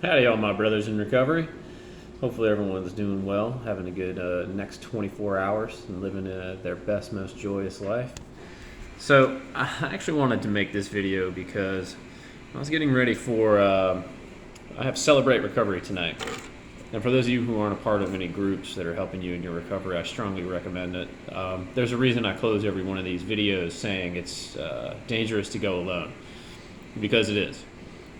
Howdy, all my brothers in recovery. Hopefully, everyone's doing well, having a good next 24 hours, and living their best, most joyous life. So, I actually wanted to make this video because I was getting ready for. I have Celebrate Recovery tonight. And for those of you who aren't a part of any groups that are helping you in your recovery, I strongly recommend it. There's a reason I close every one of these videos saying it's dangerous to go alone, because it is.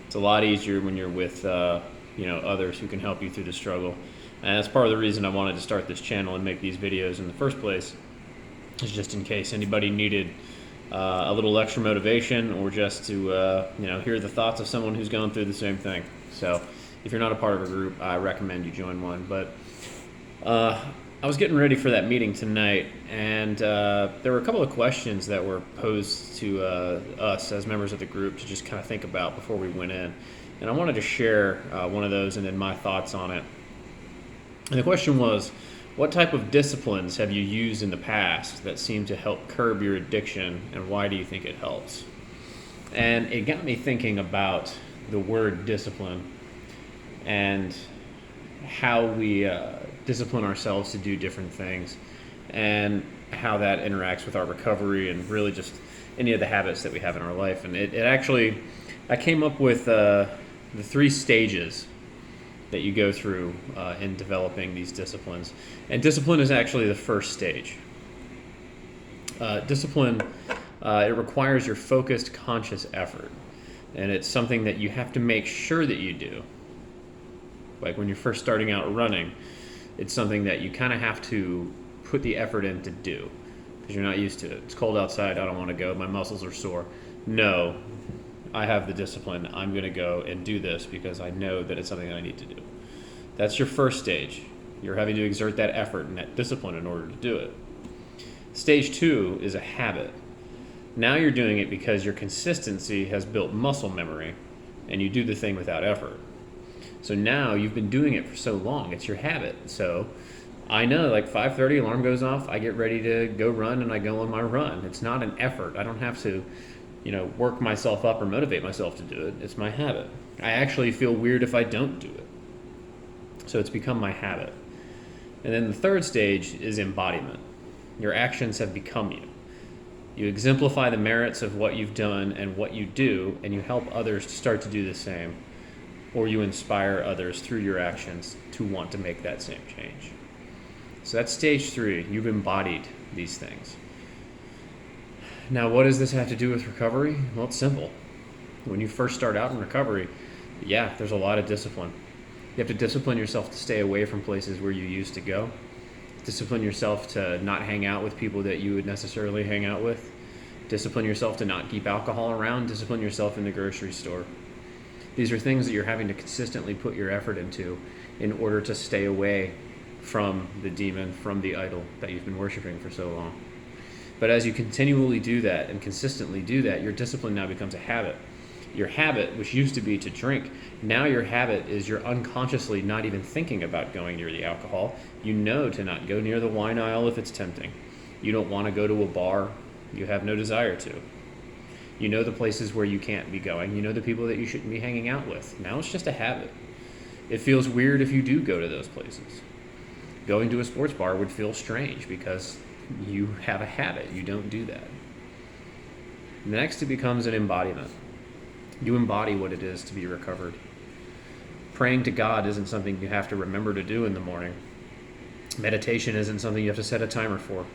It's a lot easier when you're with others who can help you through the struggle. And that's part of the reason I wanted to start this channel and make these videos in the first place, is just in case anybody needed a little extra motivation, or just to hear the thoughts of someone who's going through the same thing. So if you're not a part of a group, I recommend you join one. But I was getting ready for that meeting tonight, and there were a couple of questions that were posed to us as members of the group to just kind of think about before we went in. And I wanted to share one of those and then my thoughts on it. And the question was, what type of disciplines have you used in the past that seem to help curb your addiction, and why do you think it helps? And it got me thinking about the word discipline and how we discipline ourselves to do different things, and how that interacts with our recovery and really just any of the habits that we have in our life. And it actually, I came up with the 3 stages that you go through in developing these disciplines. And discipline is actually the first stage. Discipline, it requires your focused, conscious effort. And it's something that you have to make sure that you do. Like when you're first starting out running, it's something that you kind of have to put the effort in to do, because you're not used to it. It's cold outside, I don't want to go, my muscles are sore. No, I have the discipline. I'm going to go and do this because I know that it's something that I need to do. That's your first stage. You're having to exert that effort and that discipline in order to do it. Stage 2 is a habit. Now you're doing it because your consistency has built muscle memory, and you do the thing without effort. So now you've been doing it for so long, it's your habit. So I know, like 5:30, alarm goes off, I get ready to go run, and I go on my run. It's not an effort. I don't have to work myself up or motivate myself to do it. It's my habit. I actually feel weird if I don't do it. So it's become my habit. And then the third stage is embodiment. Your actions have become you. You exemplify the merits of what you've done and what you do, and you help others to start to do the same, or you inspire others through your actions to want to make that same change. So that's stage 3. You've embodied these things. Now, what does this have to do with recovery? Well, it's simple. When you first start out in recovery, there's a lot of discipline. You have to discipline yourself to stay away from places where you used to go. Discipline yourself to not hang out with people that you would necessarily hang out with. Discipline yourself to not keep alcohol around. Discipline yourself in the grocery store. These are things that you're having to consistently put your effort into in order to stay away from the demon, from the idol that you've been worshiping for so long. But as you continually do that and consistently do that, your discipline now becomes a habit. Your habit, which used to be to drink, now your habit is you're unconsciously not even thinking about going near the alcohol. You know to not go near the wine aisle if it's tempting. You don't want to go to a bar. You have no desire to. You know the places where you can't be going. You know the people that you shouldn't be hanging out with. Now it's just a habit. It feels weird if you do go to those places. Going to a sports bar would feel strange because you have a habit. You don't do that. Next, it becomes an embodiment. You embody what it is to be recovered. Praying to God isn't something you have to remember to do in the morning. Meditation isn't something you have to set a timer for.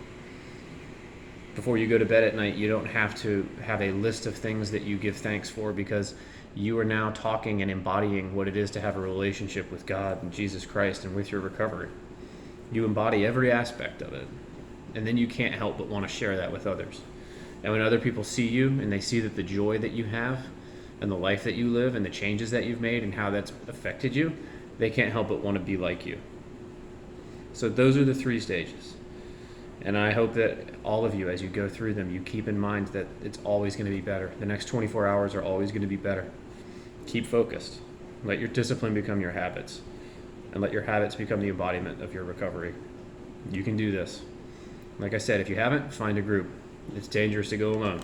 Before you go to bed at night, you don't have to have a list of things that you give thanks for, because you are now talking and embodying what it is to have a relationship with God and Jesus Christ and with your recovery. You embody every aspect of it, and then you can't help but want to share that with others. And when other people see you and they see that the joy that you have and the life that you live and the changes that you've made and how that's affected you, they can't help but want to be like you. So those are the 3 stages. And I hope that all of you, as you go through them, you keep in mind that it's always going to be better. The next 24 hours are always going to be better. Keep focused. Let your discipline become your habits, and let your habits become the embodiment of your recovery. You can do this. Like I said, if you haven't, find a group. It's dangerous to go alone.